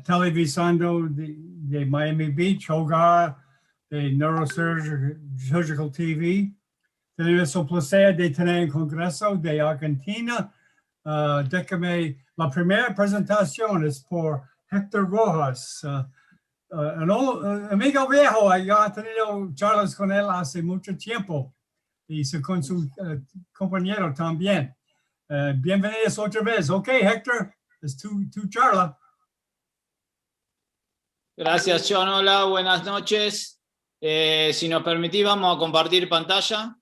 Televisando de Miami Beach, hogar de Neurosurgical TV. Tenemos el placer de tener un congreso de Argentina. Déjame, la primera presentación es por Héctor Rojas. Amigo viejo, ya he tenido charlas con él hace mucho tiempo y con su compañero también. Bienvenidos otra vez. Ok, Héctor, es tu charla. Gracias, John. Hola, buenas noches. Si nos permitís, vamos a compartir pantalla.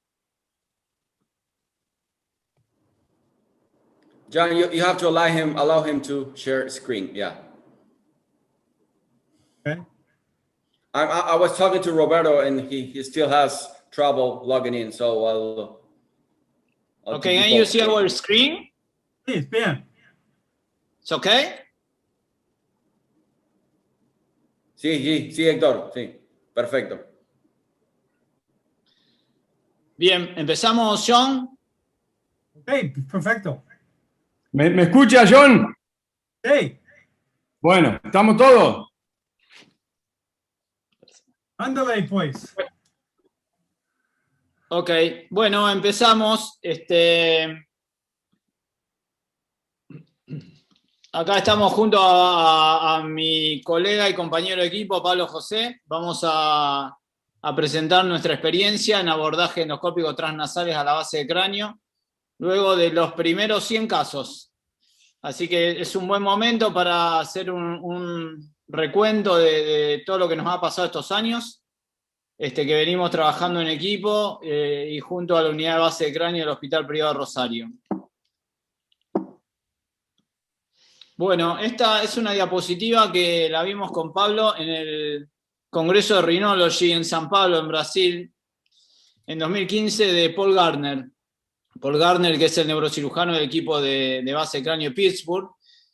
John, you have to allow him to share screen. Yeah. Okay. I was talking to Roberto, and he still has trouble logging in. So I'll Okay, can you see our screen? Sí, bien. It's okay? Sí, Héctor, sí, perfecto. Bien, empezamos, John. Ok, perfecto. ¿Me escucha, John? Sí, Bueno, ¿estamos todos? ándale pues. Ok, bueno, empezamos. Acá estamos junto a mi colega y compañero de equipo, Pablo José. Vamos a presentar nuestra experiencia en abordaje endoscópico transnasales a la base de cráneo, luego de los primeros 100 casos. Así que es un buen momento para hacer un recuento de todo lo que nos ha pasado estos años, que venimos trabajando en equipo y junto a la unidad de base de cráneo del Hospital Privado Rosario. Bueno, esta es una diapositiva que la vimos con Pablo en el Congreso de Rhinology en San Pablo, en Brasil, en 2015, de Paul Gardner. Paul Gardner, que es el neurocirujano del equipo de base de cráneo de Pittsburgh,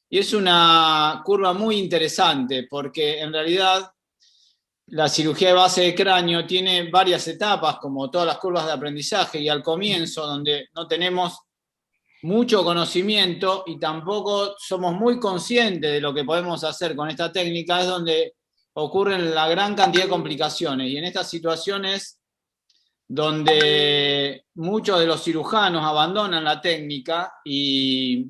y es una curva muy interesante, porque en realidad la cirugía de base de cráneo tiene varias etapas, como todas las curvas de aprendizaje, y al comienzo, donde no tenemos mucho conocimiento y tampoco somos muy conscientes de lo que podemos hacer con esta técnica, es donde ocurren la gran cantidad de complicaciones. Y en estas situaciones donde muchos de los cirujanos abandonan la técnica y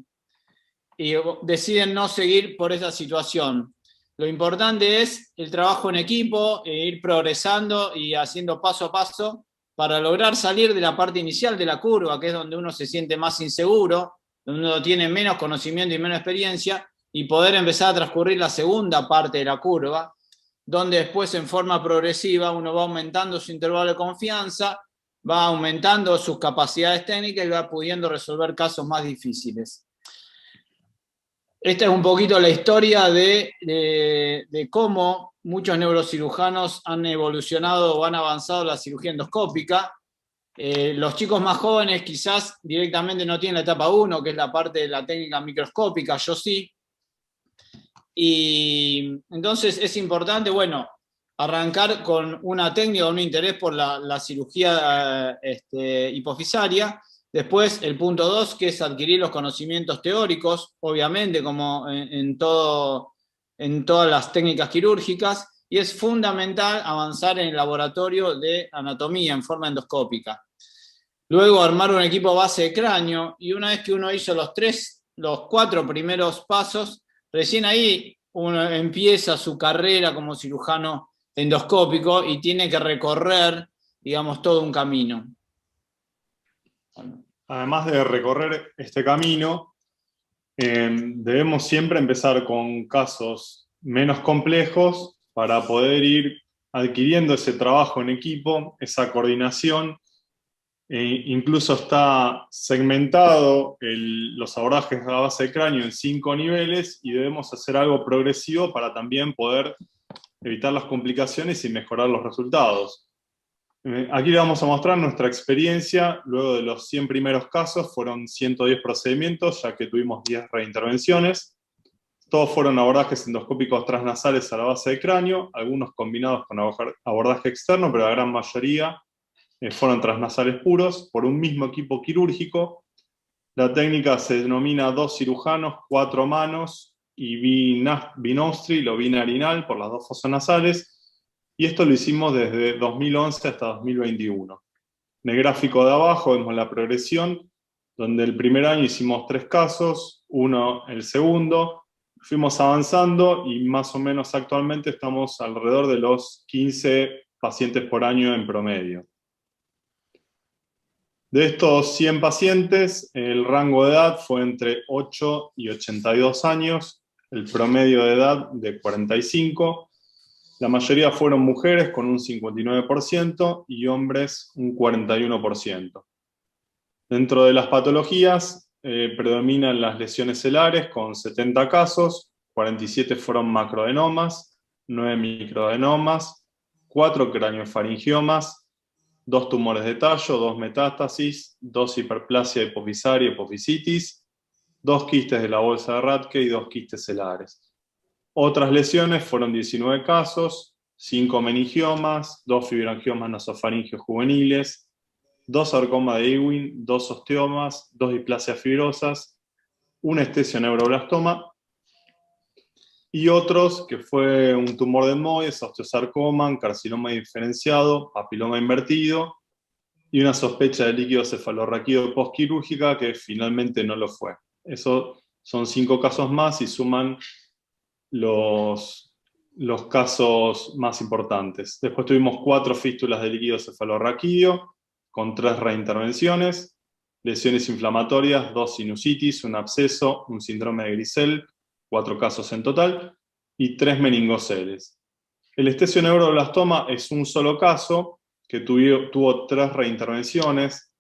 deciden no seguir por esa situación. Lo importante es el trabajo en equipo, ir progresando y haciendo paso a paso para lograr salir de la parte inicial de la curva, que es donde uno se siente más inseguro, donde uno tiene menos conocimiento y menos experiencia, y poder empezar a transcurrir la segunda parte de la curva, donde después en forma progresiva uno va aumentando su intervalo de confianza, va aumentando sus capacidades técnicas y va pudiendo resolver casos más difíciles. Esta es un poquito la historia de cómo muchos neurocirujanos han evolucionado o han avanzado la cirugía endoscópica. Los chicos más jóvenes quizás directamente no tienen la etapa 1, que es la parte de la técnica microscópica, yo sí. Y entonces es importante, bueno, arrancar con una técnica, un interés por la cirugía hipofisaria. Después el punto 2, que es adquirir los conocimientos teóricos, obviamente, como en todas las técnicas quirúrgicas, y es fundamental avanzar en el laboratorio de anatomía en forma endoscópica. Luego armar un equipo base de cráneo, y una vez que uno hizo los 4 primeros pasos, recién ahí uno empieza su carrera como cirujano endoscópico y tiene que recorrer, digamos, todo un camino. Además de recorrer este camino, debemos siempre empezar con casos menos complejos para poder ir adquiriendo ese trabajo en equipo, esa coordinación. Incluso está segmentado los abordajes a base de cráneo en 5 niveles y debemos hacer algo progresivo para también poder evitar las complicaciones y mejorar los resultados. Aquí le vamos a mostrar nuestra experiencia. Luego de los 100 primeros casos fueron 110 procedimientos, ya que tuvimos 10 reintervenciones. Todos fueron abordajes endoscópicos transnasales a la base del cráneo, algunos combinados con abordaje externo, pero la gran mayoría fueron transnasales puros por un mismo equipo quirúrgico. La técnica se denomina 2 cirujanos, 4 manos y binostril o binarinal por las 2 fosas nasales, y esto lo hicimos desde 2011 hasta 2021. En el gráfico de abajo vemos la progresión, donde el primer año hicimos 3 casos, uno el segundo, fuimos avanzando y más o menos actualmente estamos alrededor de los 15 pacientes por año en promedio. De estos 100 pacientes, el rango de edad fue entre 8 y 82 años, el promedio de edad de 45. La mayoría fueron mujeres con un 59% y hombres un 41%. Dentro de las patologías predominan las lesiones celares con 70 casos, 47 fueron macroadenomas, 9 microadenomas, 4 craniofaringiomas, 2 tumores de tallo, 2 metástasis, 2 hiperplasia hipofisaria y hipofisitis, 2 quistes de la bolsa de Rathke y 2 quistes celares. Otras lesiones fueron 19 casos, 5 meningiomas, 2 fibroangiomas nasofaringios juveniles, 2 sarcoma de Ewing, 2 osteomas, 2 displasias fibrosas, un esthesioneuroblastoma y otros que fue un tumor de Moyes, osteosarcoma, un carcinoma diferenciado, papiloma invertido y una sospecha de líquido cefalorraquídeo postquirúrgica que finalmente no lo fue. Eso son 5 casos más y suman los casos más importantes. Después tuvimos 4 fístulas de líquido cefalorraquídeo con 3 reintervenciones, lesiones inflamatorias, 2 sinusitis, un absceso, un síndrome de Grisel, 4 casos en total, y 3 meningoceles. El esthesioneuroblastoma es un solo caso que tuvo 3 reintervenciones.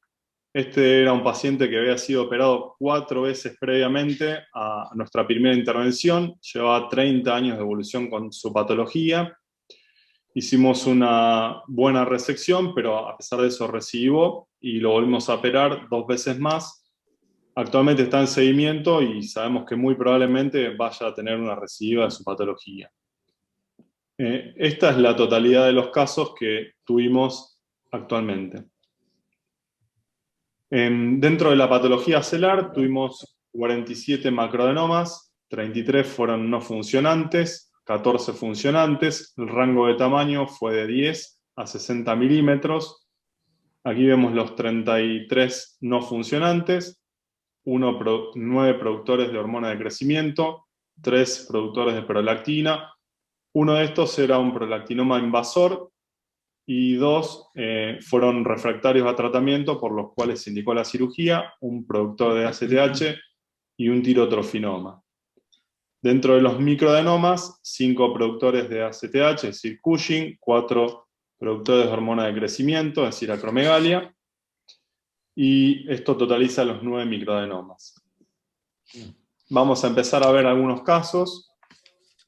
Este era un paciente que había sido operado 4 veces previamente a nuestra primera intervención, llevaba 30 años de evolución con su patología. Hicimos una buena resección, pero a pesar de eso recidivó y lo volvimos a operar 2 veces más. Actualmente está en seguimiento y sabemos que muy probablemente vaya a tener una recidiva de su patología. Esta es la totalidad de los casos que tuvimos actualmente. Dentro de la patología celular tuvimos 47 macroadenomas, 33 fueron no funcionantes, 14 funcionantes, el rango de tamaño fue de 10 a 60 milímetros. Aquí vemos los 33 no funcionantes, 9 productores de hormona de crecimiento, 3 productores de prolactina. Uno de estos era un prolactinoma invasor y 2 fueron refractarios a tratamiento por los cuales se indicó la cirugía, un productor de ACTH y un tirotrofinoma. Dentro de los microadenomas, 5 productores de ACTH, es decir, Cushing, 4 productores de hormona de crecimiento, es decir, acromegalia, y esto totaliza los 9 microadenomas. Vamos a empezar a ver algunos casos.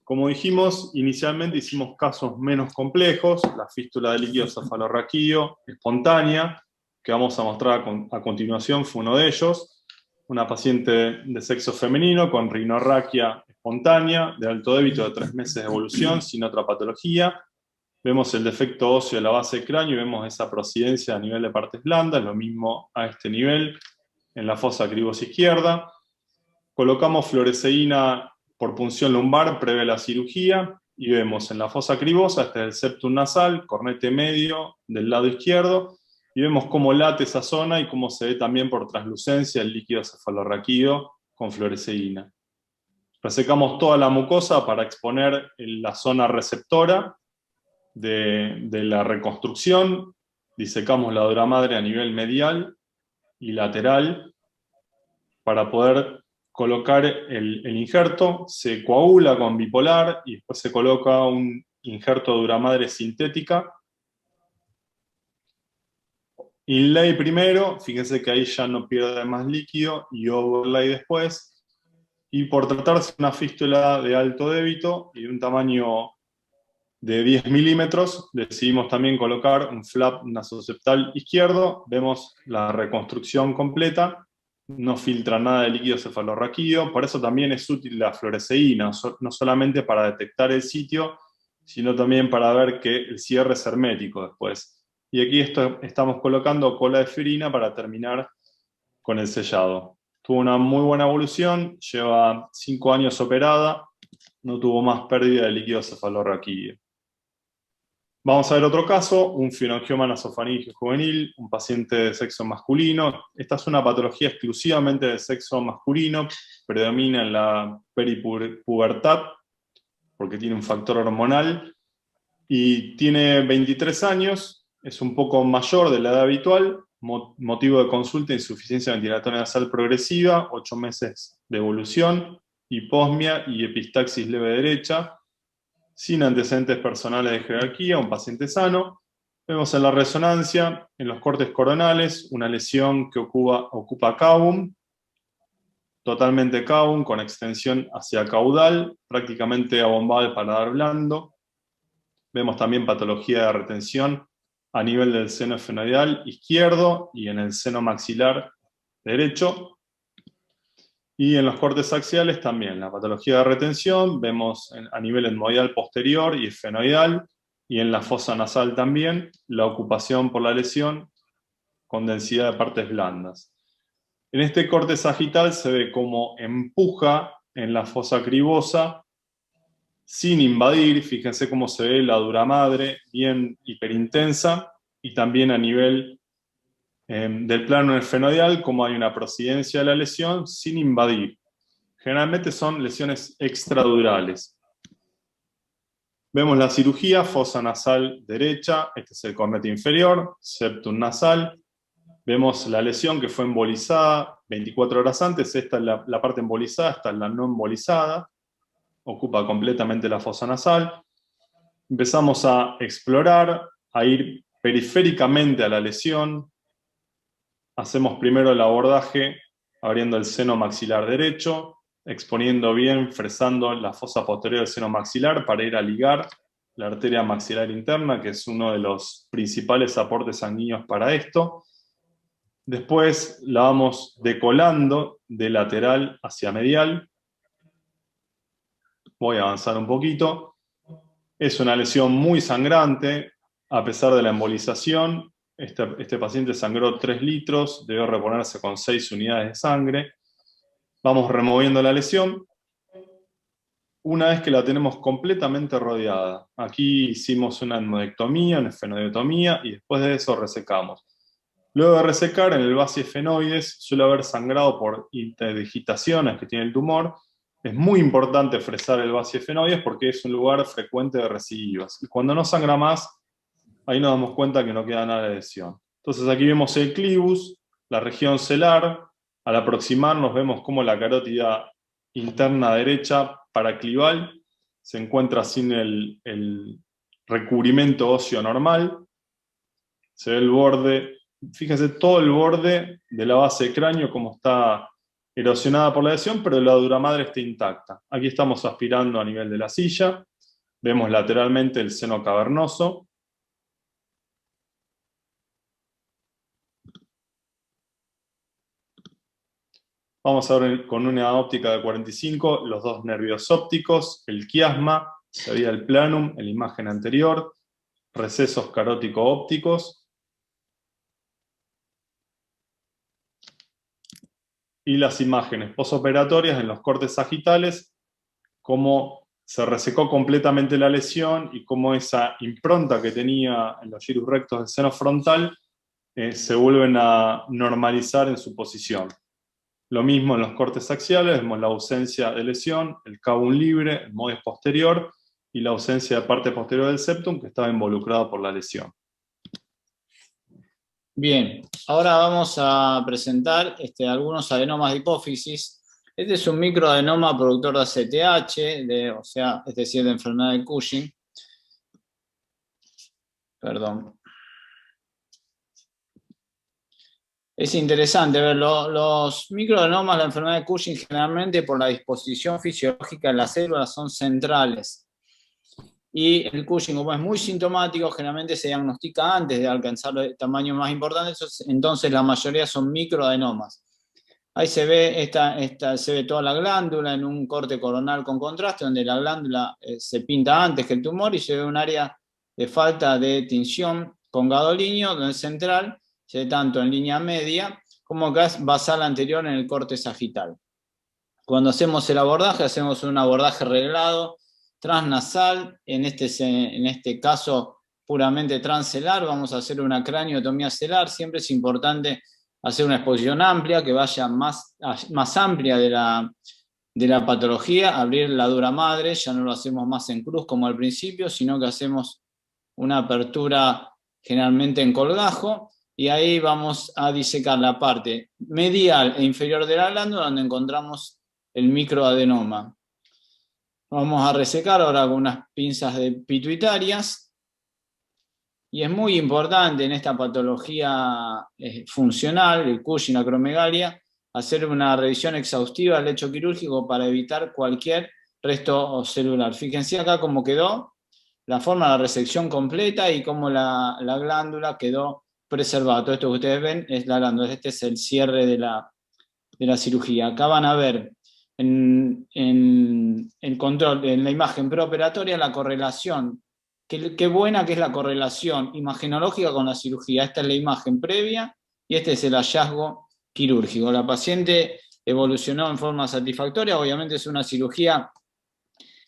Como dijimos, inicialmente hicimos casos menos complejos, la fístula de líquido cefalorraquídeo espontánea, que vamos a mostrar a continuación, fue uno de ellos. Una paciente de sexo femenino con rinorraquia espontánea, de alto débito de 3 meses de evolución, sin otra patología. Vemos el defecto óseo de la base del cráneo y vemos esa procidencia a nivel de partes blandas, lo mismo a este nivel, en la fosa cribos izquierda. Colocamos fluoresceína por punción lumbar previa a la cirugía y vemos en la fosa cribosa, este es el septum nasal, cornete medio del lado izquierdo, y vemos cómo late esa zona y cómo se ve también por translucencia el líquido cefalorraquídeo con fluoresceína. Resecamos toda la mucosa para exponer la zona receptora de la reconstrucción, disecamos la dura madre a nivel medial y lateral para poder colocar el injerto, se coagula con bipolar y después se coloca un injerto de duramadre sintética. Inlay primero, fíjense que ahí ya no pierde más líquido, y overlay después. Y por tratarse de una fístula de alto débito y de un tamaño de 10 milímetros, decidimos también colocar un flap nasoseptal izquierdo. Vemos la reconstrucción completa no filtra nada de líquido cefalorraquídeo. Por eso también es útil la fluoresceína, no solamente para detectar el sitio, sino también para ver que el cierre es hermético después. Y aquí estamos colocando cola de ferina para terminar con el sellado. Tuvo una muy buena evolución, lleva 5 años operada, no tuvo más pérdida de líquido cefalorraquídeo. Vamos a ver otro caso, un phenangioma nasofaríngeo juvenil, un paciente de sexo masculino. Esta es una patología exclusivamente de sexo masculino, predomina en la peripubertad, porque tiene un factor hormonal, y tiene 23 años, es un poco mayor de la edad habitual, motivo de consulta, insuficiencia ventilatoria nasal progresiva, 8 meses de evolución, hiposmia y epistaxis leve derecha, sin antecedentes personales de jerarquía, un paciente sano. Vemos en la resonancia, en los cortes coronales, una lesión que ocupa cavum, totalmente cavum, con extensión hacia caudal, prácticamente abombado el paladar blando. Vemos también patología de retención a nivel del seno esfenoidal izquierdo y en el seno maxilar derecho. Y en los cortes axiales también, la patología de retención, vemos a nivel etmoidal posterior y esfenoidal, y en la fosa nasal también, la ocupación por la lesión con densidad de partes blandas. En este corte sagital se ve cómo empuja en la fosa cribosa sin invadir, fíjense cómo se ve la dura madre, bien hiperintensa, y también a nivel del plano esfenoidal, como hay una prosidencia de la lesión sin invadir. Generalmente son lesiones extradurales. Vemos la cirugía, fosa nasal derecha, este es el cornete inferior, septum nasal. Vemos la lesión que fue embolizada 24 horas antes, esta es la parte embolizada, esta es la no embolizada, ocupa completamente la fosa nasal. Empezamos a explorar, a ir periféricamente a la lesión. Hacemos primero el abordaje abriendo el seno maxilar derecho, exponiendo bien, fresando la fosa posterior del seno maxilar para ir a ligar la arteria maxilar interna, que es uno de los principales aportes sanguíneos para esto. Después la vamos decolando de lateral hacia medial. Voy a avanzar un poquito. Es una lesión muy sangrante, a pesar de la embolización. Este paciente sangró 3 litros, debió reponerse con 6 unidades de sangre. Vamos removiendo la lesión. Una vez que la tenemos completamente rodeada, aquí hicimos una endodectomía, una esfenoidectomía, y después de eso resecamos. Luego de resecar, en el base esfenoides suele haber sangrado por interdigitaciones que tiene el tumor. Es muy importante fresar el base esfenoides porque es un lugar frecuente de recidivas. Y cuando no sangra más, ahí nos damos cuenta que no queda nada de lesión. Entonces aquí vemos el clivus, la región celar. Al aproximarnos vemos cómo la carótida interna derecha paraclival se encuentra sin el recubrimiento óseo normal. Se ve el borde, fíjense todo el borde de la base de cráneo como está erosionada por la lesión, pero la dura madre está intacta. Aquí estamos aspirando a nivel de la silla. Vemos lateralmente el seno cavernoso. Vamos a ver con una óptica de 45 los dos nervios ópticos, el quiasma, se veía el planum en la imagen anterior, recesos carótico-ópticos y las imágenes posoperatorias en los cortes sagitales, cómo se resecó completamente la lesión y cómo esa impronta que tenía en los gyrus rectos del seno frontal se vuelven a normalizar en su posición. Lo mismo en los cortes axiales, vemos la ausencia de lesión, el cavum libre, el modes posterior y la ausencia de parte posterior del septum que estaba involucrado por la lesión. Bien, ahora vamos a presentar algunos adenomas de hipófisis. Este es un microadenoma productor de ACTH, o sea, es decir, de enfermedad de Cushing. Perdón. Es interesante ver los microadenomas, la enfermedad de Cushing, generalmente por la disposición fisiológica de las células son centrales. Y el Cushing, como es muy sintomático, generalmente se diagnostica antes de alcanzar tamaños más importantes, entonces la mayoría son microadenomas. Ahí se ve, se ve toda la glándula en un corte coronal con contraste, donde la glándula se pinta antes que el tumor y se ve un área de falta de tinción con gadolinio, donde el central se ve tanto en línea media como gas basal anterior en el corte sagital. Cuando hacemos el abordaje, hacemos un abordaje reglado, transnasal, en este caso puramente transcelar, vamos a hacer una craniotomía celar, siempre es importante hacer una exposición amplia, que vaya más amplia de la patología, abrir la dura madre, ya no lo hacemos más en cruz como al principio, sino que hacemos una apertura generalmente en colgajo, y ahí vamos a disecar la parte medial e inferior de la glándula, donde encontramos el microadenoma. Vamos a resecar ahora con unas pinzas pituitarias. Y es muy importante en esta patología funcional, el Cushing, acromegalia, hacer una revisión exhaustiva del lecho quirúrgico para evitar cualquier resto celular. Fíjense acá cómo quedó la forma de la resección completa y cómo la glándula quedó preservada. Todo esto que ustedes ven es la glándula. Este es el cierre de la cirugía. Acá van a ver en el control, en la imagen preoperatoria, la correlación. Qué buena que es la correlación imagenológica con la cirugía. Esta es la imagen previa y este es el hallazgo quirúrgico. La paciente evolucionó en forma satisfactoria. Obviamente es una cirugía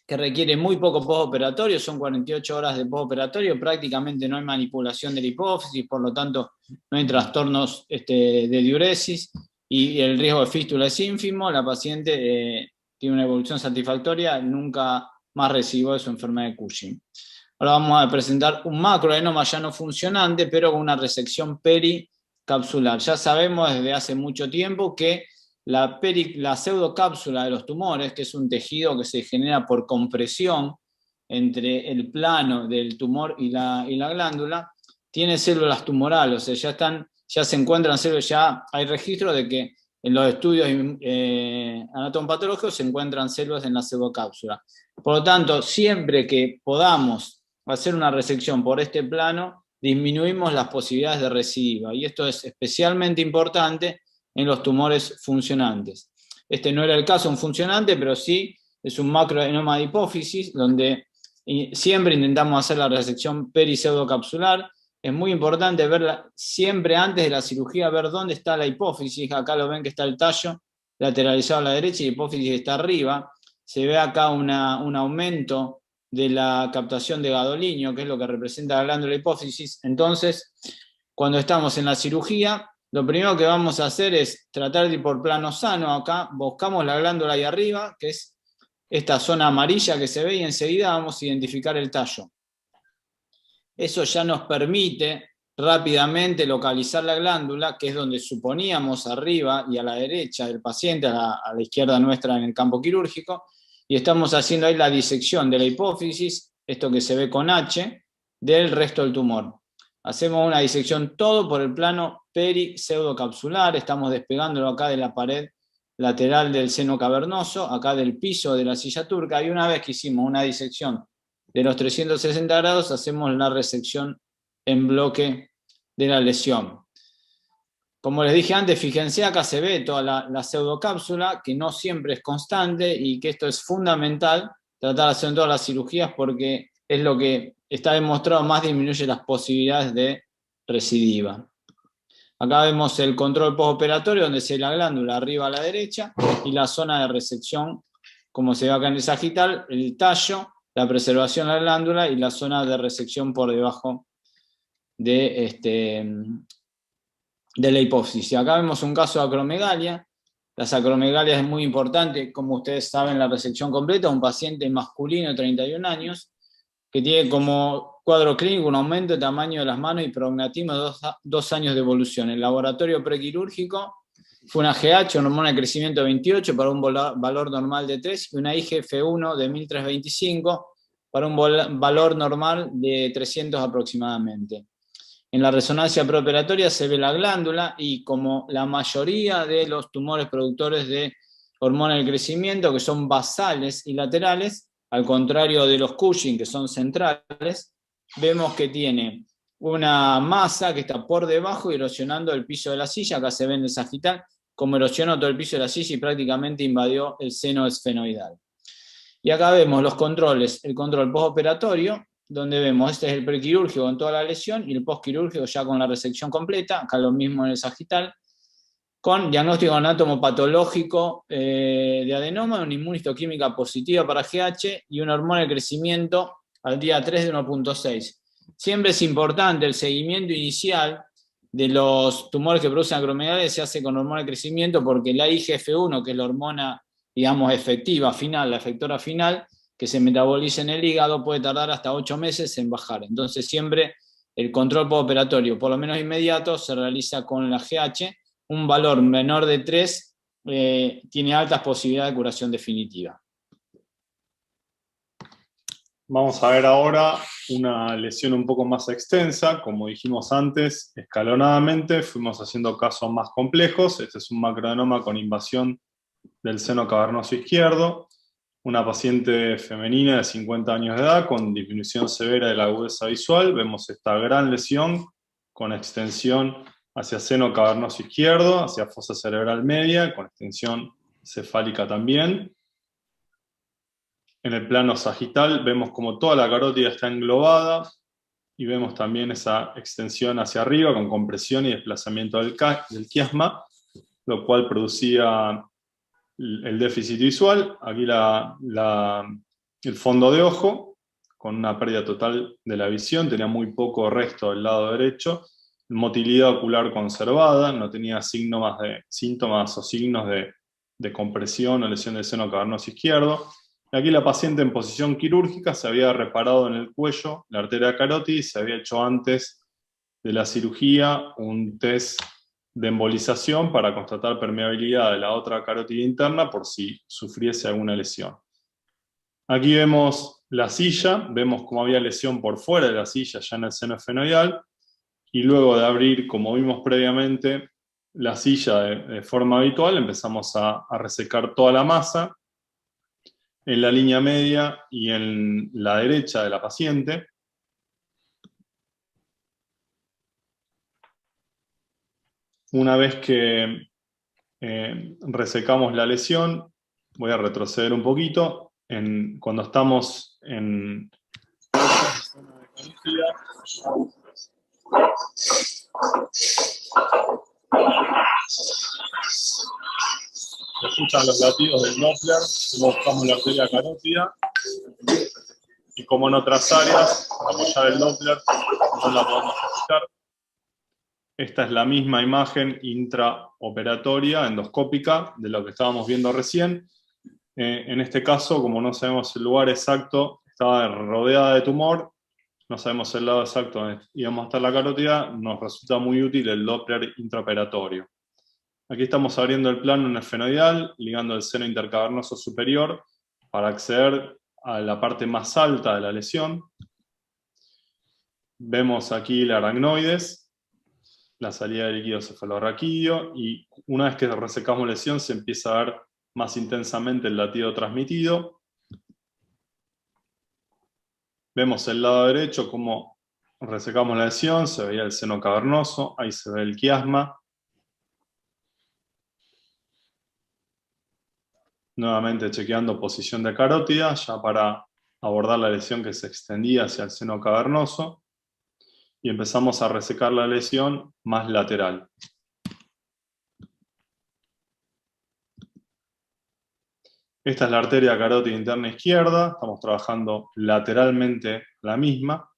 que requiere muy poco postoperatorio, son 48 horas de postoperatorio, prácticamente no hay manipulación de la hipófisis, por lo tanto no hay trastornos de diuresis y el riesgo de fístula es ínfimo. La paciente tiene una evolución satisfactoria, nunca más recibió de su enfermedad de Cushing. Ahora vamos a presentar un macroadenoma ya no funcionante, pero con una resección pericapsular. Ya sabemos desde hace mucho tiempo que la pseudocápsula de los tumores, que es un tejido que se genera por compresión entre el plano del tumor y la glándula, tiene células tumorales, o sea, ya se encuentran células, ya hay registro de que en los estudios anatomopatológicos se encuentran células en la pseudocápsula. Por lo tanto, siempre que podamos hacer una resección por este plano, disminuimos las posibilidades de recidiva, y esto es especialmente importante en los tumores funcionantes. Este no era el caso un funcionante, pero sí es un macroadenoma de hipófisis, donde siempre intentamos hacer la resección peripseudocapsular. Es muy importante verla siempre antes de la cirugía, ver dónde está la hipófisis. Acá lo ven que está el tallo lateralizado a la derecha y la hipófisis está arriba. Se ve acá un aumento de la captación de gadolinio, que es lo que representa la glándula hipófisis. Entonces, cuando estamos en la cirugía, lo primero que vamos a hacer es tratar de ir por plano sano. Acá buscamos la glándula ahí arriba, que es esta zona amarilla que se ve, y enseguida vamos a identificar el tallo. Eso ya nos permite rápidamente localizar la glándula, que es donde suponíamos arriba y a la derecha del paciente, a la izquierda nuestra en el campo quirúrgico, y estamos haciendo ahí la disección de la hipófisis, esto que se ve con H, del resto del tumor. Hacemos una disección todo por el plano peripseudocapsular, estamos despegándolo acá de la pared lateral del seno cavernoso, acá del piso de la silla turca, y una vez que hicimos una disección de los 360 grados, hacemos la resección en bloque de la lesión. Como les dije antes, fíjense, acá se ve toda la pseudocápsula, que no siempre es constante, y que esto es fundamental tratar de hacer en todas las cirugías, porque es lo que está demostrado más disminuye las posibilidades de recidiva. Acá vemos el control postoperatorio, donde se ve la glándula arriba a la derecha, y la zona de resección, como se ve acá en el sagital, el tallo, la preservación de la glándula y la zona de resección por debajo de la hipófisis. Y acá vemos un caso de acromegalia. Las acromegalias es muy importante, como ustedes saben, la resección completa, un paciente masculino de 31 años, que tiene como cuadro clínico un aumento de tamaño de las manos y prognatismo de 2 años de evolución. El laboratorio prequirúrgico fue una GH, una hormona de crecimiento de 28 para un valor normal de 3, y una IGF-1 de 1325 para un valor normal de 300 aproximadamente. En la resonancia preoperatoria se ve la glándula, y como la mayoría de los tumores productores de hormona del crecimiento, que son basales y laterales, al contrario de los Cushing, que son centrales, vemos que tiene una masa que está por debajo erosionando el piso de la silla. Acá se ve en el sagital como erosionó todo el piso de la silla y prácticamente invadió el seno esfenoidal. Y acá vemos los controles, el control postoperatorio, donde vemos, este es el prequirúrgico con toda la lesión y el postquirúrgico ya con la resección completa, acá lo mismo en el sagital, con diagnóstico anatomopatológico de adenoma, una inmunistoquímica positiva para GH y una hormona de crecimiento al día 3 de 1.6. Siempre es importante el seguimiento inicial de los tumores que producen acromegalías, se hace con hormona de crecimiento porque la IGF-1, que es la hormona, digamos, efectiva final, la efectora final, que se metaboliza en el hígado, puede tardar hasta 8 meses en bajar. Entonces siempre el control postoperatorio, por lo menos inmediato, se realiza con la GH. Un valor menor de 3 tiene altas posibilidades de curación definitiva. Vamos a ver ahora una lesión un poco más extensa. Como dijimos antes, escalonadamente fuimos haciendo casos más complejos. Este es un macroadenoma con invasión del seno cavernoso izquierdo. Una paciente femenina de 50 años de edad con disminución severa de la agudeza visual. Vemos esta gran lesión con extensión hacia seno cavernoso izquierdo, hacia fosa cerebral media, con extensión cefálica también. En el plano sagital vemos como toda la carótida está englobada y vemos también esa extensión hacia arriba con compresión y desplazamiento del quiasma, lo cual producía el déficit visual. Aquí el fondo de ojo, con una pérdida total de la visión, tenía muy poco resto del lado derecho, motilidad ocular conservada, no tenía síntomas o signos de compresión o lesión del seno cavernoso izquierdo. Aquí la paciente en posición quirúrgica se había reparado en el cuello la arteria carótida y se había hecho antes de la cirugía un test de embolización para constatar permeabilidad de la otra carótida interna por si sufriese alguna lesión. Aquí vemos la silla, vemos cómo había lesión por fuera de la silla ya en el seno esfenoidal, y luego de abrir, como vimos previamente, la silla de forma habitual, empezamos a resecar toda la masa en la línea media y en la derecha de la paciente. Una vez que resecamos la lesión, voy a retroceder un poquito. Cuando estamos en se escuchan los latidos del Doppler, buscamos la arteria carótida, y como en otras áreas, para apoyar el Doppler no la podemos escuchar. Esta es la misma imagen intraoperatoria, endoscópica, de lo que estábamos viendo recién. En este caso, como no sabemos el lugar exacto, estaba rodeada de tumor, no sabemos el lado exacto donde íbamos a estar la carótida, nos resulta muy útil el Doppler intraoperatorio. Aquí estamos abriendo el plano en esfenoidal, ligando el seno intercavernoso superior para acceder a la parte más alta de la lesión. Vemos aquí el aracnoides, la salida de líquido cefalorraquídeo, y una vez que resecamos lesión se empieza a ver más intensamente el latido transmitido. Vemos el lado derecho, como resecamos la lesión, se veía el seno cavernoso, ahí se ve el quiasma. Nuevamente chequeando posición de carótida, ya para abordar la lesión que se extendía hacia el seno cavernoso. Y empezamos a resecar la lesión más lateral. Esta es la arteria carótida interna izquierda, estamos trabajando lateralmente la misma.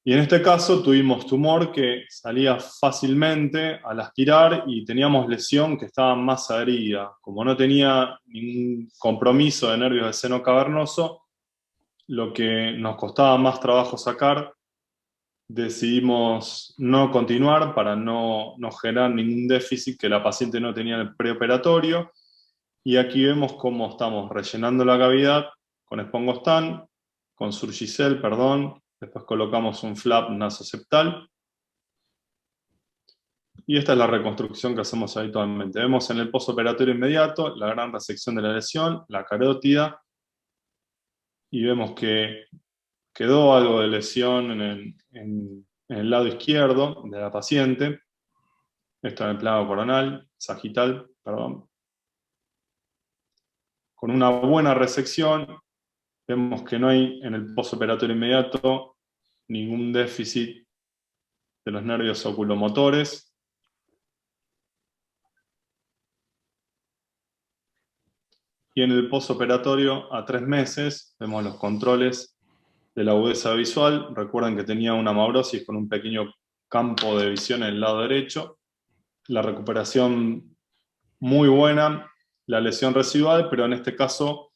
Y en este caso tuvimos tumor que salía fácilmente al aspirar y teníamos lesión que estaba más adherida. Como no tenía ningún compromiso de nervios del seno cavernoso, lo que nos costaba más trabajo sacar, decidimos no continuar para no generar ningún déficit que la paciente no tenía en el preoperatorio. Y aquí vemos cómo estamos rellenando la cavidad con Espongostan, con Surgicel, perdón. Después colocamos un flap nasoseptal. Y esta es la reconstrucción que hacemos habitualmente. Vemos en el postoperatorio inmediato la gran resección de la lesión, la carótida, y vemos que quedó algo de lesión en el lado izquierdo de la paciente. Esto en el plano coronal. sagital, perdón. Con una buena resección, vemos que no hay en el postoperatorio inmediato ningún déficit de los nervios oculomotores. Y en el postoperatorio, a 3 meses, vemos los controles de la agudeza visual. Recuerden que tenía una amaurosis con un pequeño campo de visión en el lado derecho. La recuperación muy buena, la lesión residual, pero en este caso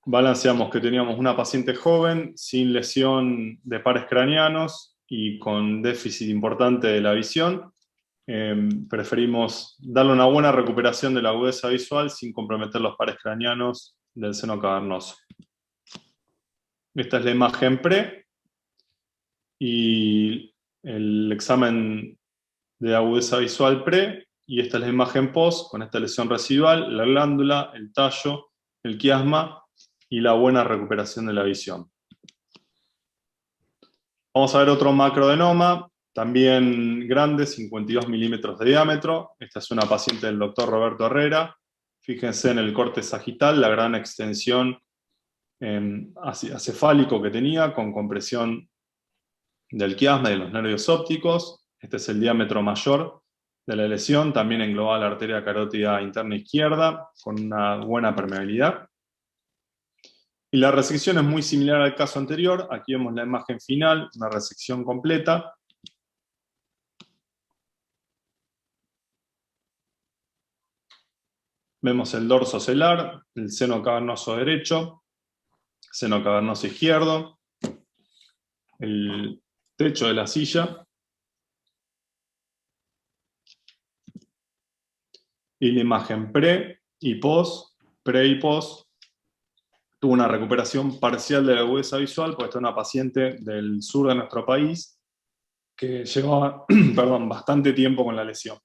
balanceamos que teníamos una paciente joven, sin lesión de pares craneanos y con déficit importante de la visión. Preferimos darle una buena recuperación de la agudeza visual sin comprometer los pares craneanos del seno cavernoso. Esta es la imagen pre y el examen de agudeza visual pre, y esta es la imagen post con esta lesión residual, la glándula, el tallo, el quiasma y la buena recuperación de la visión. Vamos a ver otro macroadenoma, también grande, 52 milímetros de diámetro. Esta es una paciente del doctor Roberto Herrera. Fíjense en el corte sagital, la gran extensión acefálico que tenía, con compresión del quiasma y de los nervios ópticos. Este es el diámetro mayor de la lesión, también englobaba la arteria carótida interna izquierda, con una buena permeabilidad. Y la resección es muy similar al caso anterior. Aquí vemos la imagen final, una resección completa. Vemos el dorso celar, el seno cavernoso derecho, seno cavernoso izquierdo, el techo de la silla, y la imagen pre y post. Tuvo una recuperación parcial de la agudeza visual, porque esta es una paciente del sur de nuestro país que llevaba bastante tiempo con la lesión.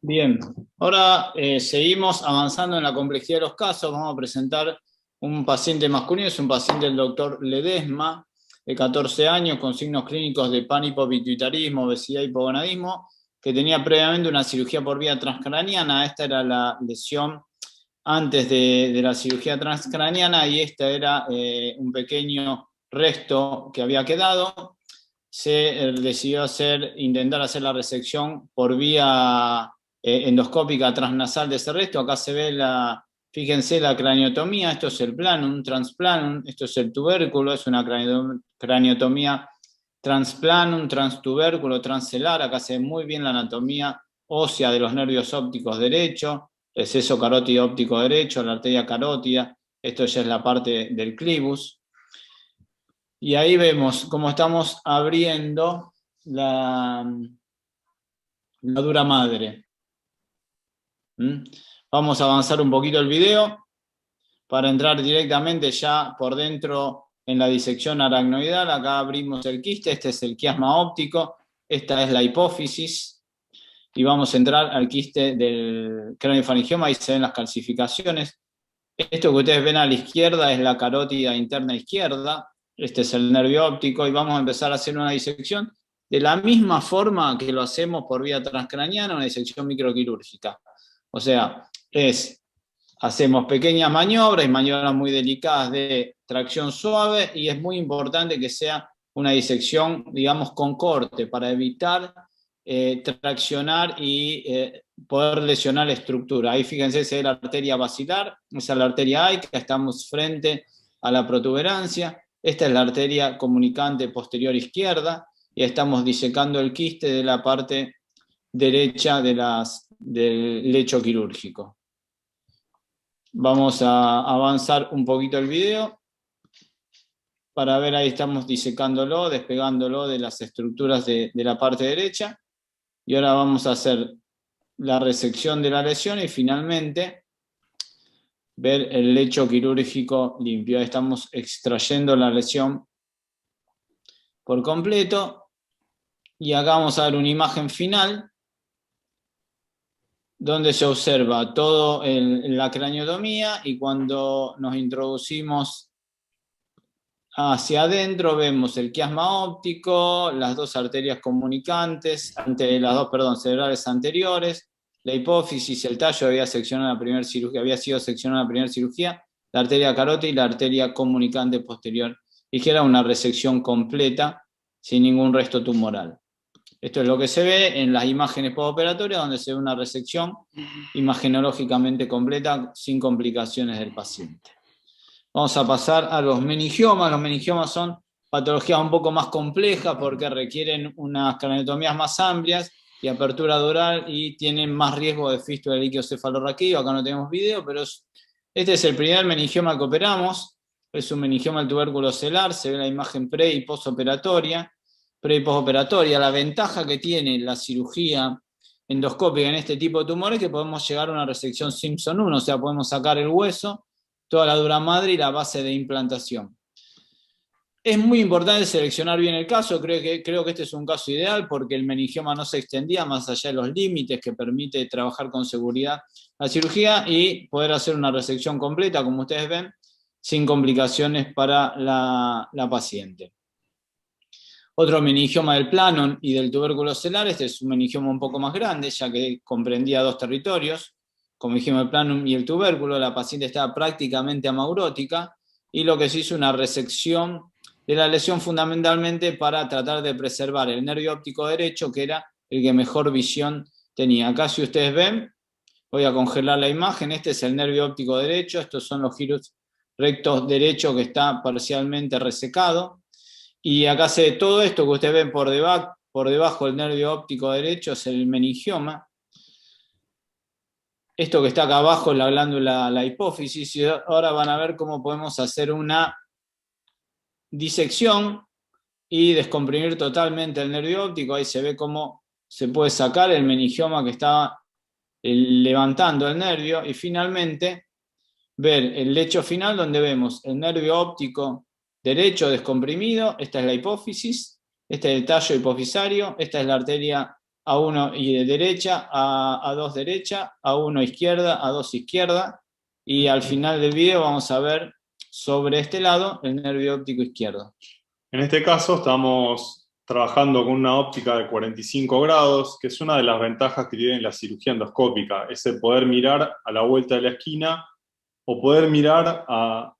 Bien, ahora seguimos avanzando en la complejidad de los casos. Vamos a presentar un paciente masculino, es un paciente del doctor Ledesma, de 14 años, con signos clínicos de panhipopituitarismo, obesidad y hipogonadismo, que tenía previamente una cirugía por vía transcraniana. Esta era la lesión antes de la cirugía transcraniana, y esta era un pequeño resto que había quedado. Se decidió intentar hacer la resección por vía endoscópica transnasal de ese resto. Acá se ve fíjense la craniotomía. Esto es el planum, transplanum, esto es el tubérculo, es una craniotomía transplanum, transtubérculo, transcelar. Acá se ve muy bien la anatomía ósea de los nervios ópticos derecho, el seso carótido óptico derecho, la arteria carótida. Esto ya es la parte del clivus. Y ahí vemos cómo estamos abriendo la dura madre. Vamos a avanzar un poquito el video para entrar directamente ya por dentro en la disección aracnoidal. Acá abrimos el quiste, este es el quiasma óptico, esta es la hipófisis, y vamos a entrar al quiste del craniofaringioma. Ahí se ven las calcificaciones. Esto que ustedes ven a la izquierda es la carótida interna izquierda. Este es el nervio óptico, y vamos a empezar a hacer una disección de la misma forma que lo hacemos por vía transcraniana, una disección microquirúrgica. O sea, hacemos pequeñas maniobras y maniobras muy delicadas de tracción suave, y es muy importante que sea una disección, digamos, con corte, para evitar traccionar y poder lesionar la estructura. Ahí fíjense, esa es la arteria basilar, esa es la arteria aica, estamos frente a la protuberancia. Esta es la arteria comunicante posterior izquierda, y estamos disecando el quiste de la parte derecha del lecho quirúrgico. Vamos a avanzar un poquito el video para ver. Ahí estamos disecándolo, despegándolo de las estructuras de la parte derecha. Y ahora vamos a hacer la resección de la lesión y finalmente ver el lecho quirúrgico limpio. Ahí estamos extrayendo la lesión por completo. Y acá vamos a ver una imagen final donde se observa todo la craniotomía, y cuando nos introducimos hacia adentro vemos el quiasma óptico, las dos arterias comunicantes, cerebrales anteriores, la hipófisis, el tallo había sido seccionado en la primera cirugía, la arteria carótida y la arteria comunicante posterior, y que era una resección completa sin ningún resto tumoral. Esto es lo que se ve en las imágenes postoperatorias, donde se ve una resección imagenológicamente completa sin complicaciones del paciente. Vamos a pasar a los meningiomas. Los meningiomas son patologías un poco más complejas porque requieren unas craniotomías más amplias y apertura dural y tienen más riesgo de fístula del líquido cefalorraquídeo. Acá no tenemos video, pero este es el primer meningioma que operamos. Es un meningioma del tubérculo celular, se ve la imagen pre y postoperatoria. La ventaja que tiene la cirugía endoscópica en este tipo de tumores es que podemos llegar a una resección Simpson 1, o sea, podemos sacar el hueso, toda la dura madre y la base de implantación. Es muy importante seleccionar bien el caso, creo que este es un caso ideal porque el meningioma no se extendía más allá de los límites que permite trabajar con seguridad la cirugía y poder hacer una resección completa, como ustedes ven, sin complicaciones para la paciente. Otro meningioma del plano y del tubérculo celular, este es un meningioma un poco más grande, ya que comprendía dos territorios, como dijimos el plano y el tubérculo. La paciente estaba prácticamente amaurótica y lo que se hizo una resección de la lesión fundamentalmente para tratar de preservar el nervio óptico derecho, que era el que mejor visión tenía. Acá, si ustedes ven, voy a congelar la imagen, este es el nervio óptico derecho, estos son los giros rectos derechos que está parcialmente resecado. Y acá se ve todo esto que ustedes ven por debajo del nervio óptico derecho es el meningioma. Esto que está acá abajo es la glándula, la hipófisis, y ahora van a ver cómo podemos hacer una disección y descomprimir totalmente el nervio óptico. Ahí se ve cómo se puede sacar el meningioma que estaba levantando el nervio, y finalmente ver el lecho final donde vemos el nervio óptico derecho descomprimido. Esta es la hipófisis, este es el tallo hipofisario, esta es la arteria A1 y de derecha, A2 derecha, A1 izquierda, A2 izquierda, y al final del video vamos a ver sobre este lado el nervio óptico izquierdo. En este caso estamos trabajando con una óptica de 45 grados, que es una de las ventajas que tiene la cirugía endoscópica, es el poder mirar a la vuelta de la esquina o poder mirar a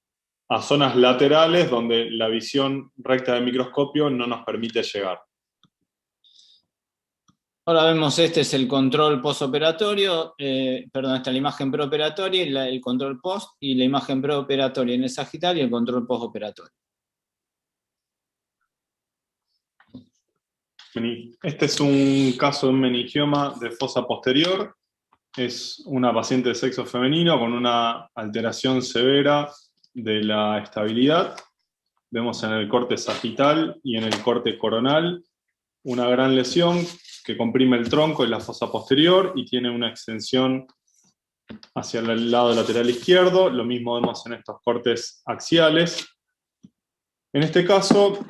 zonas laterales donde la visión recta del microscopio no nos permite llegar. Ahora vemos, este es el control postoperatorio, esta es la imagen preoperatoria, el control post, y la imagen preoperatoria en el sagital y el control postoperatorio. Este es un caso de un meningioma de fosa posterior. Es una paciente de sexo femenino con una alteración severa de la estabilidad. Vemos en el corte sagital y en el corte coronal una gran lesión que comprime el tronco en la fosa posterior y tiene una extensión hacia el lado lateral izquierdo. Lo mismo vemos en estos cortes axiales. En este caso,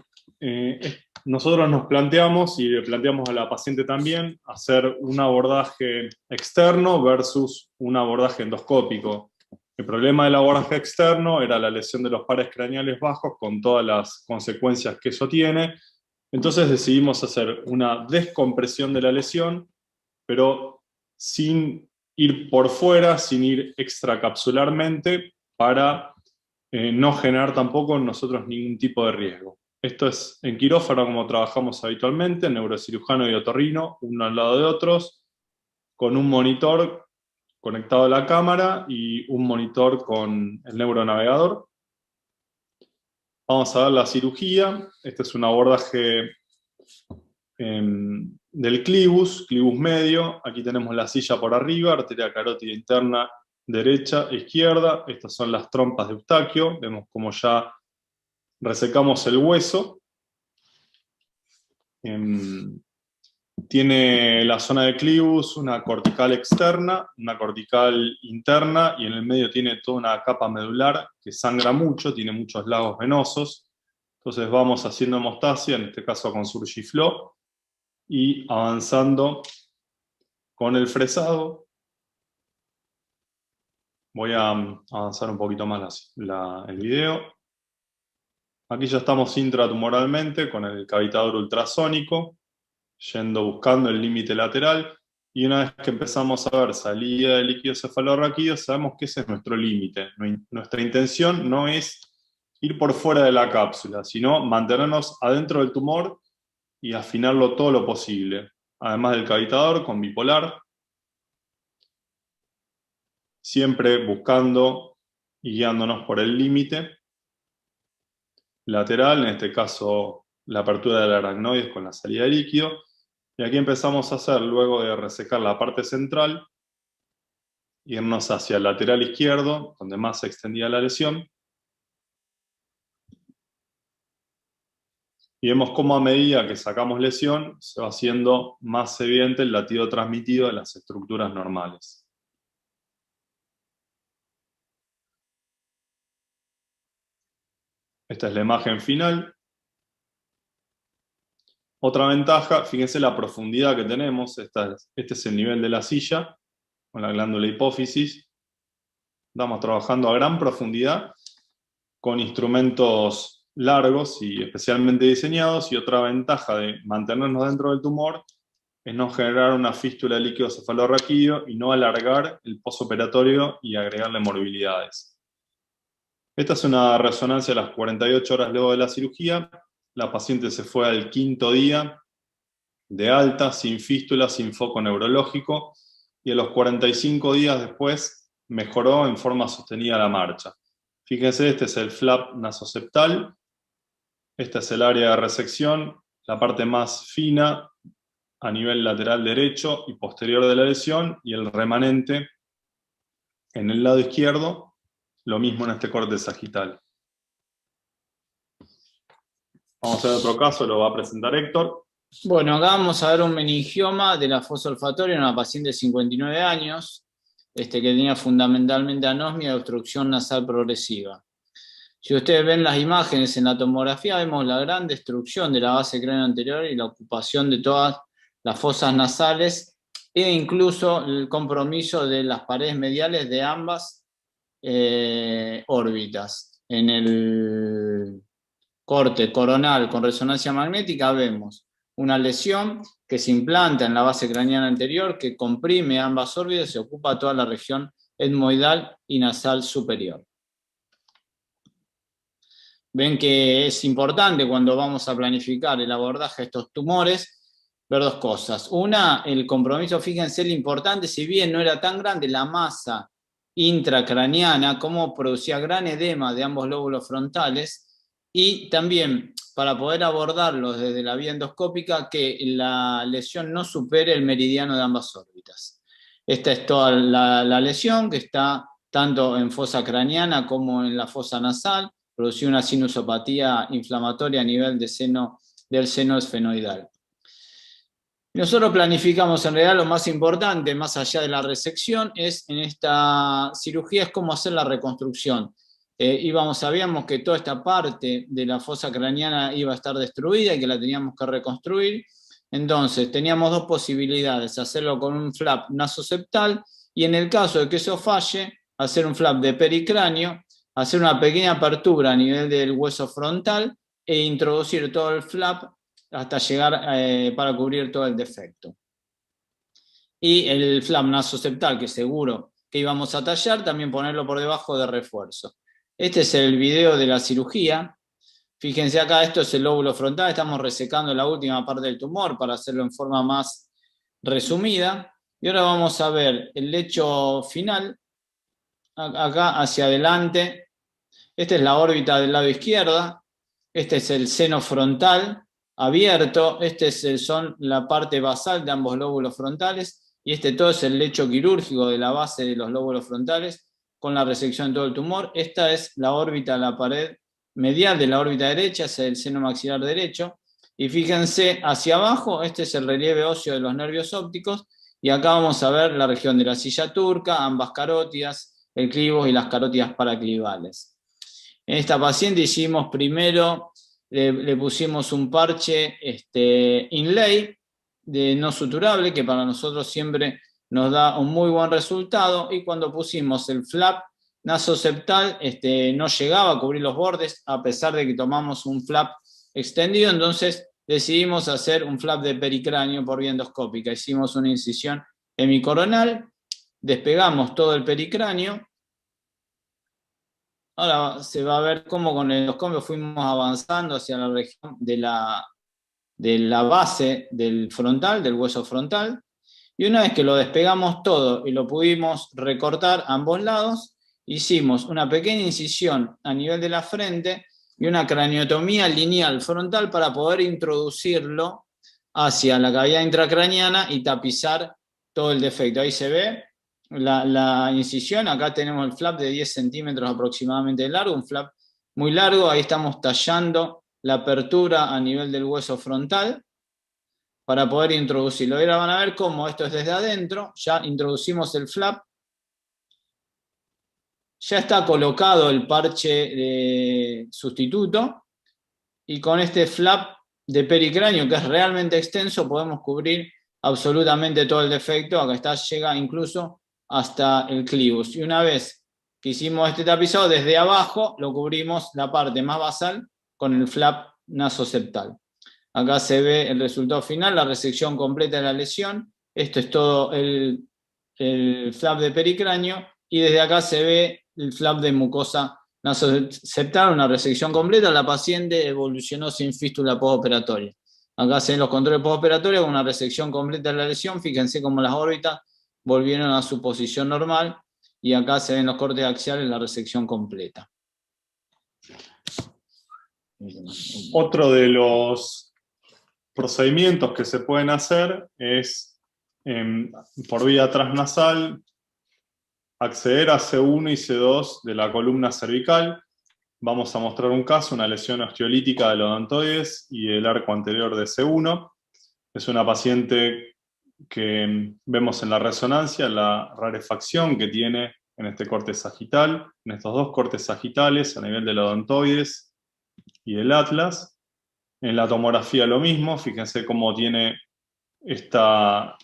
nosotros nos planteamos, y le planteamos a la paciente también, hacer un abordaje externo versus un abordaje endoscópico. El problema del abordaje externo era la lesión de los pares craneales bajos con todas las consecuencias que eso tiene. Entonces decidimos hacer una descompresión de la lesión, pero sin ir por fuera, sin ir extracapsularmente, para no generar tampoco en nosotros ningún tipo de riesgo. Esto es en quirófano como trabajamos habitualmente, neurocirujano y otorrino, uno al lado de otros, con un monitor conectado a la cámara y un monitor con el neuronavegador. Vamos a ver la cirugía. Este es un abordaje del clivus medio. Aquí tenemos la silla por arriba, arteria carótida interna derecha e izquierda. Estas son las trompas de Eustaquio. Vemos como ya resecamos el hueso. Tiene la zona de clivus una cortical externa, una cortical interna, y en el medio tiene toda una capa medular que sangra mucho, tiene muchos lagos venosos. Entonces vamos haciendo hemostasia, en este caso con Surgiflo, y avanzando con el fresado. Voy a avanzar un poquito más el video. Aquí ya estamos intratumoralmente con el cavitador ultrasónico, buscando el límite lateral, y una vez que empezamos a ver salida de líquido cefalorraquídeo, sabemos que ese es nuestro límite. Nuestra intención no es ir por fuera de la cápsula, sino mantenernos adentro del tumor y afinarlo todo lo posible. Además del cavitador con bipolar, siempre buscando y guiándonos por el límite lateral, en este caso la apertura del aracnoides con la salida de líquido. Y aquí empezamos a hacer, luego de resecar la parte central, irnos hacia el lateral izquierdo, donde más se extendía la lesión. Y vemos cómo a medida que sacamos lesión, se va haciendo más evidente el latido transmitido de las estructuras normales. Esta es la imagen final. Otra ventaja, fíjense la profundidad que tenemos. Este es el nivel de la silla, con la glándula hipófisis. Estamos trabajando a gran profundidad, con instrumentos largos y especialmente diseñados. Y otra ventaja de mantenernos dentro del tumor es no generar una fístula de líquido cefalorraquídeo y no alargar el posoperatorio y agregarle morbilidades. Esta es una resonancia a las 48 horas luego de la cirugía. La paciente se fue al 5º día de alta, sin fístula, sin foco neurológico, y a los 45 días después mejoró en forma sostenida la marcha. Fíjense, este es el flap nasoseptal, esta es el área de resección, la parte más fina a nivel lateral derecho y posterior de la lesión, y el remanente en el lado izquierdo, lo mismo en este corte sagital. Vamos a ver otro caso, lo va a presentar Héctor. Bueno, acá vamos a ver un meningioma de la fosa olfatoria en una paciente de 59 años, que tenía fundamentalmente anosmia y obstrucción nasal progresiva. Si ustedes ven las imágenes en la tomografía, vemos la gran destrucción de la base cráneo anterior y la ocupación de todas las fosas nasales, e incluso el compromiso de las paredes mediales de ambas órbitas. En el corte coronal con resonancia magnética vemos una lesión que se implanta en la base craneana anterior, que comprime ambas órbitas y ocupa toda la región etmoidal y nasal superior. Ven que es importante cuando vamos a planificar el abordaje de estos tumores ver dos cosas. Una, el compromiso, fíjense lo importante, si bien no era tan grande la masa intracraniana, como producía gran edema de ambos lóbulos frontales, y también para poder abordarlo desde la vía endoscópica, que la lesión no supere el meridiano de ambas órbitas. Esta es toda la lesión, que está tanto en fosa craneana como en la fosa nasal, produció una sinusopatía inflamatoria a nivel del seno esfenoidal. Nosotros planificamos, en realidad lo más importante, más allá de la resección, es en esta cirugía es cómo hacer la reconstrucción. Sabíamos que toda esta parte de la fosa craneana iba a estar destruida y que la teníamos que reconstruir. Entonces teníamos dos posibilidades: hacerlo con un flap nasoseptal, y en el caso de que eso falle, hacer un flap de pericráneo, hacer una pequeña apertura a nivel del hueso frontal e introducir todo el flap hasta llegar para cubrir todo el defecto. Y el flap nasoseptal, que seguro que íbamos a tallar, también ponerlo por debajo de refuerzo. Este es el video de la cirugía. Fíjense acá, esto es el lóbulo frontal, estamos resecando la última parte del tumor para hacerlo en forma más resumida. Y ahora vamos a ver el lecho final, acá hacia adelante. Esta es la órbita del lado izquierdo, este es el seno frontal abierto, son la parte basal de ambos lóbulos frontales, y todo es el lecho quirúrgico de la base de los lóbulos frontales con la resección de todo el tumor. Esta es la órbita, la pared medial de la órbita derecha, es el seno maxilar derecho, y fíjense hacia abajo, este es el relieve óseo de los nervios ópticos, y acá vamos a ver la región de la silla turca, ambas carótidas, el clivos y las carótidas paraclivales. En esta paciente hicimos primero, le pusimos un parche inlay de no suturable, que para nosotros siempre nos da un muy buen resultado, y cuando pusimos el flap nasoseptal no llegaba a cubrir los bordes, a pesar de que tomamos un flap extendido, entonces decidimos hacer un flap de pericráneo por vía endoscópica. Hicimos una incisión hemicoronal, despegamos todo el pericráneo. Ahora se va a ver cómo con el endoscopio fuimos avanzando hacia la región de la base del frontal, del hueso frontal, y una vez que lo despegamos todo y lo pudimos recortar a ambos lados, hicimos una pequeña incisión a nivel de la frente y una craniotomía lineal frontal para poder introducirlo hacia la cavidad intracraneana y tapizar todo el defecto. Ahí se ve la incisión, acá tenemos el flap de 10 centímetros aproximadamente de largo, un flap muy largo, ahí estamos tallando la apertura a nivel del hueso frontal para poder introducirlo. Ahora van a ver cómo esto es desde adentro, ya introducimos el flap, ya está colocado el parche de sustituto, y con este flap de pericráneo, que es realmente extenso, podemos cubrir absolutamente todo el defecto. Acá llega incluso hasta el clivus. Y una vez que hicimos este tapizado, desde abajo lo cubrimos la parte más basal con el flap nasoseptal. Acá se ve el resultado final, la resección completa de la lesión. Esto es todo el flap de pericráneo, y desde acá se ve el flap de mucosa nasoseptal, una resección completa. La paciente evolucionó sin fístula postoperatoria. Acá se ven los controles postoperatorios con una resección completa de la lesión. Fíjense cómo las órbitas volvieron a su posición normal, y acá se ven los cortes axiales, la resección completa. Otro de los procedimientos que se pueden hacer es, por vía transnasal, acceder a C1 y C2 de la columna cervical. Vamos a mostrar un caso, una lesión osteolítica del odontoides y el arco anterior de C1. Es una paciente que vemos en la resonancia, la rarefacción que tiene en este corte sagital, en estos dos cortes sagitales a nivel del odontoides y del atlas. En la tomografía lo mismo, fíjense cómo tiene esta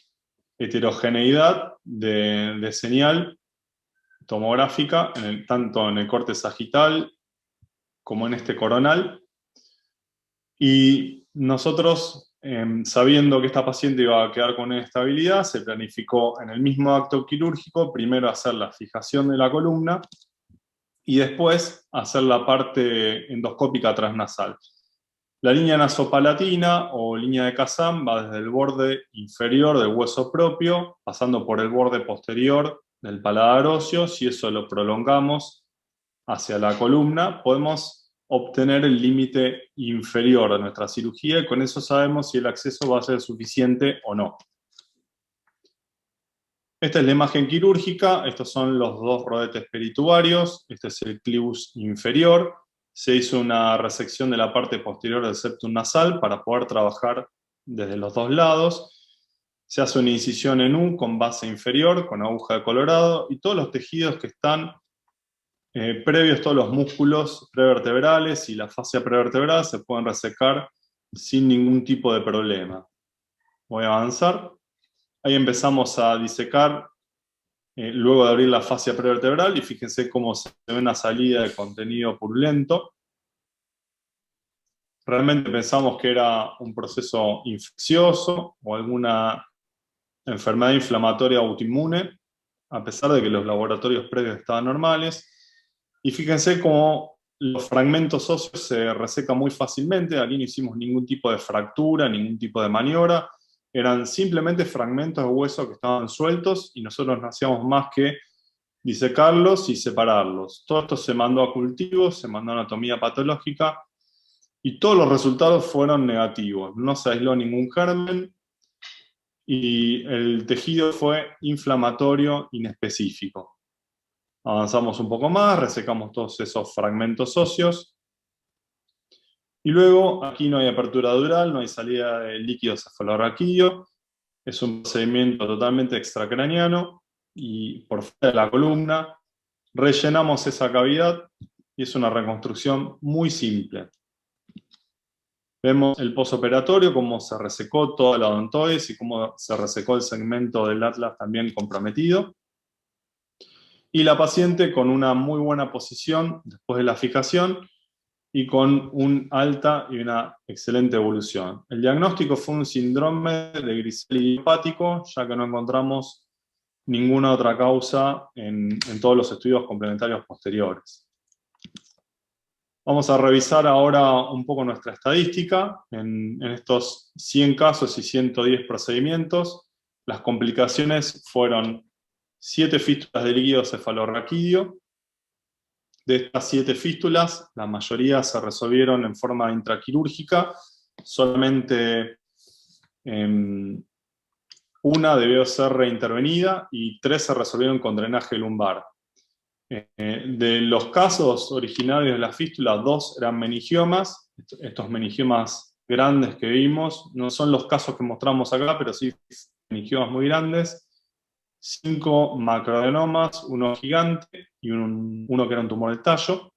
heterogeneidad de señal tomográfica, tanto en el corte sagital como en este coronal. Y nosotros, sabiendo que esta paciente iba a quedar con inestabilidad, se planificó en el mismo acto quirúrgico primero hacer la fijación de la columna y después hacer la parte endoscópica transnasal. La línea nasopalatina o línea de Kazan va desde el borde inferior del hueso propio, pasando por el borde posterior del paladar óseo. Si eso lo prolongamos hacia la columna, podemos obtener el límite inferior de nuestra cirugía, y con eso sabemos si el acceso va a ser suficiente o no. Esta es la imagen quirúrgica, estos son los dos rodetes peritubarios, este es el clivus inferior. Se hizo una resección de la parte posterior del septum nasal para poder trabajar desde los dos lados. Se hace una incisión en U con base inferior, con aguja de colorado, y todos los tejidos que están previos, todos los músculos prevertebrales y la fascia prevertebral se pueden resecar sin ningún tipo de problema. Voy a avanzar. Ahí empezamos a disecar luego de abrir la fascia prevertebral, y fíjense cómo se ve una salida de contenido purulento. Realmente pensamos que era un proceso infeccioso o alguna enfermedad inflamatoria autoinmune, a pesar de que los laboratorios previos estaban normales. Y fíjense cómo los fragmentos óseos se resecan muy fácilmente. Aquí no hicimos ningún tipo de fractura, ningún tipo de maniobra. Eran simplemente fragmentos de hueso que estaban sueltos, y nosotros no hacíamos más que disecarlos y separarlos. Todo esto se mandó a cultivos, se mandó a anatomía patológica, y todos los resultados fueron negativos. No se aisló ningún germen, y el tejido fue inflamatorio inespecífico. Avanzamos un poco más, resecamos todos esos fragmentos óseos. Y luego, aquí no hay apertura dural, no hay salida de líquido cefalorraquídeo. Es un procedimiento totalmente extracraneano, y por fuera de la columna rellenamos esa cavidad, y es una reconstrucción muy simple. Vemos el posoperatorio, cómo se resecó toda la odontoides y cómo se resecó el segmento del atlas también comprometido. y la paciente con una muy buena posición después de la fijación y con una alta y una excelente evolución. El diagnóstico fue un síndrome de Griscelli idiopático, ya que no encontramos ninguna otra causa en todos los estudios complementarios posteriores. Vamos a revisar ahora un poco nuestra estadística. En estos 100 casos y 110 procedimientos, las complicaciones fueron 7 fístulas de líquido cefalorraquídeo. De estas 7 fístulas, la mayoría se resolvieron en forma intraquirúrgica, solamente una debió ser reintervenida y 3 se resolvieron con drenaje lumbar. De los casos originarios de la fístula, 2 eran meningiomas. Estos meningiomas grandes que vimos no son los casos que mostramos acá, pero sí meningiomas muy grandes. 5 macroadenomas, uno gigante y uno que era un tumor del tallo.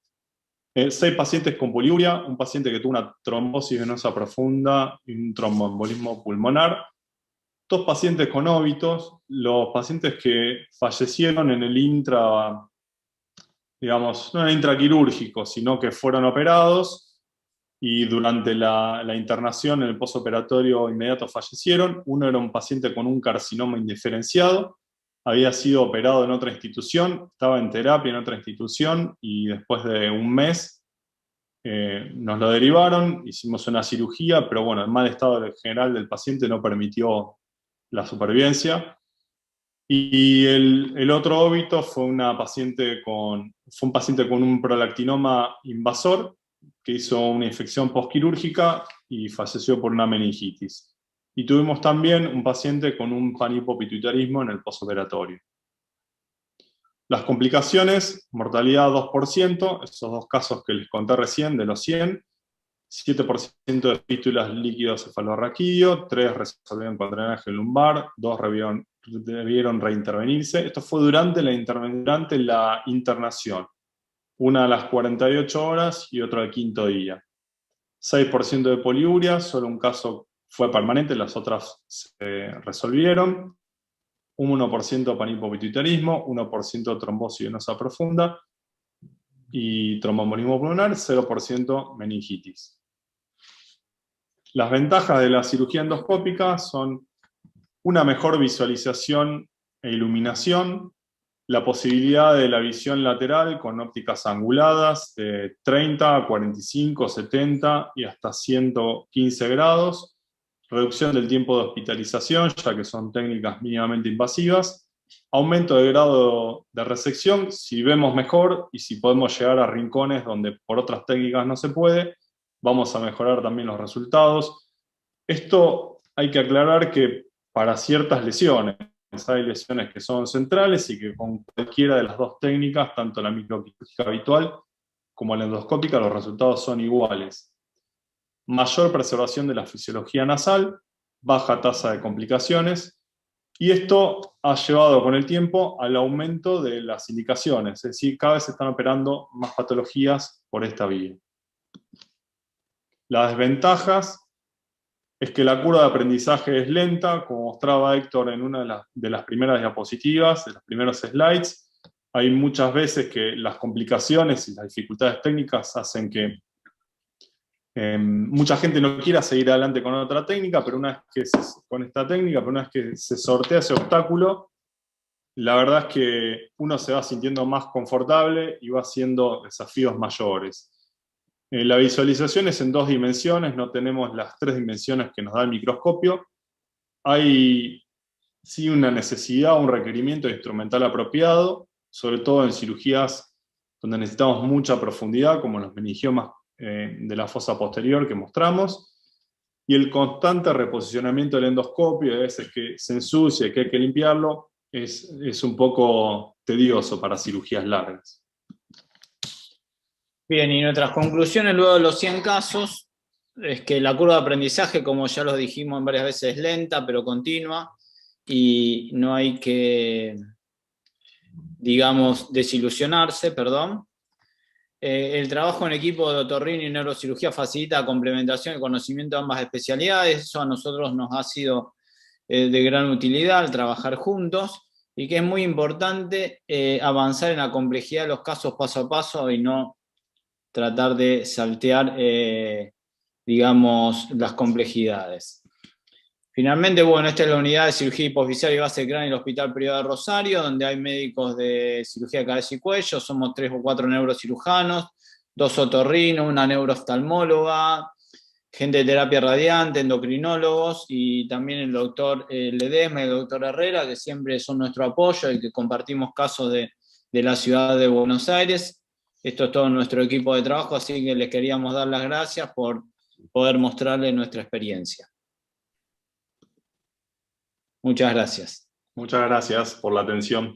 6 pacientes con poliuria, un paciente que tuvo una trombosis venosa profunda y un tromboembolismo pulmonar. 2 pacientes con óbitos, los pacientes que fallecieron en el digamos, no en el intraquirúrgico, sino que fueron operados y durante la internación en el postoperatorio inmediato fallecieron. Uno era un paciente con un carcinoma indiferenciado, había sido operado en otra institución, estaba en terapia en otra institución y después de un mes nos lo derivaron, hicimos una cirugía, pero bueno, el mal estado general del paciente no permitió la supervivencia. Y el otro óbito fue un paciente con un prolactinoma invasor que hizo una infección postquirúrgica y falleció por una meningitis. Y tuvimos también un paciente con un panhipopituitarismo en el postoperatorio. Las complicaciones, mortalidad 2%, esos 2 casos que les conté recién de los 100, 7% de fístulas líquido cefalorraquídeo, 3 resolvieron con drenaje lumbar, 2 debieron reintervenirse. Esto fue durante la internación, una a las 48 horas y otra al 5.º día. 6% de poliuria, solo un caso fue permanente, las otras se resolvieron. Un 1% panhipopituitarismo, 1% trombosis venosa profunda y tromboembolismo pulmonar, 0% meningitis. Las ventajas de la cirugía endoscópica son una mejor visualización e iluminación, la posibilidad de la visión lateral con ópticas anguladas de 30, 45, 70 y hasta 115 grados, reducción del tiempo de hospitalización, ya que son técnicas mínimamente invasivas, aumento de grado de resección, si vemos mejor y si podemos llegar a rincones donde por otras técnicas no se puede, vamos a mejorar también los resultados. Esto hay que aclarar que para ciertas lesiones, hay lesiones que son centrales y que con cualquiera de las 2 técnicas, tanto la microquirúrgica habitual como la endoscópica, los resultados son iguales. Mayor preservación de la fisiología nasal, baja tasa de complicaciones, y esto ha llevado con el tiempo al aumento de las indicaciones, es decir, cada vez se están operando más patologías por esta vía. Las desventajas es que la curva de aprendizaje es lenta, como mostraba Héctor en una de las primeras diapositivas, de los primeros slides. Hay muchas veces que las complicaciones y las dificultades técnicas hacen que mucha gente no quiera seguir adelante con otra técnica, pero una vez que se sortea ese obstáculo, la verdad es que uno se va sintiendo más confortable y va haciendo desafíos mayores. La visualización es en 2 dimensiones, no tenemos las 3 dimensiones que nos da el microscopio. Hay sí una necesidad, un requerimiento instrumental apropiado, sobre todo en cirugías donde necesitamos mucha profundidad, como los meningiomas de la fosa posterior que mostramos, y el constante reposicionamiento del endoscopio, a veces que se ensucia y que hay que limpiarlo, es un poco tedioso para cirugías largas. Bien, y nuestras conclusiones luego de los 100 casos es que la curva de aprendizaje, como ya lo dijimos varias veces, es lenta pero continua y no hay que, digamos, desilusionarse, perdón. El trabajo en equipo de otorrino y neurocirugía facilita la complementación y conocimiento de ambas especialidades. Eso a nosotros nos ha sido de gran utilidad al trabajar juntos. y que es muy importante avanzar en la complejidad de los casos paso a paso y no tratar de saltear, digamos, las complejidades. Finalmente, bueno, esta es la unidad de cirugía hipoficial y base de cráneo del Hospital Privado de Rosario, donde hay médicos de cirugía de cabeza y cuello, somos 3 o 4 neurocirujanos, 2 otorrinos, una neurooftalmóloga, gente de terapia radiante, endocrinólogos, y también el doctor Ledesma y el doctor Herrera, que siempre son nuestro apoyo y que compartimos casos de la ciudad de Buenos Aires. Esto es todo nuestro equipo de trabajo, así que les queríamos dar las gracias por poder mostrarles nuestra experiencia. Muchas gracias. Muchas gracias por la atención.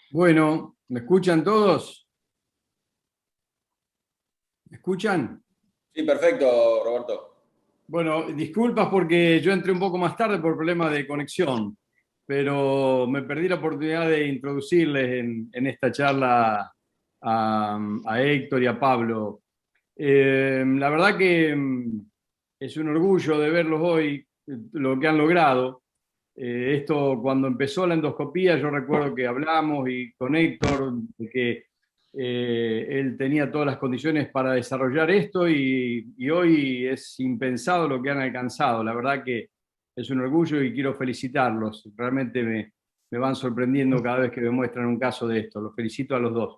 Bueno, ¿me escuchan todos? ¿Me escuchan? Sí, perfecto, Roberto. Bueno, disculpas porque yo entré un poco más tarde por problemas de conexión, pero me perdí la oportunidad de introducirles en esta charla a Héctor y a Pablo. La verdad que es un orgullo de verlos hoy, lo que han logrado. Esto cuando empezó la endoscopía, yo recuerdo que hablamos y con Héctor de que él tenía todas las condiciones para desarrollar esto y hoy es impensado lo que han alcanzado. La verdad que es un orgullo y quiero felicitarlos. Realmente me van sorprendiendo cada vez que me muestran un caso de esto. Los felicito a los dos.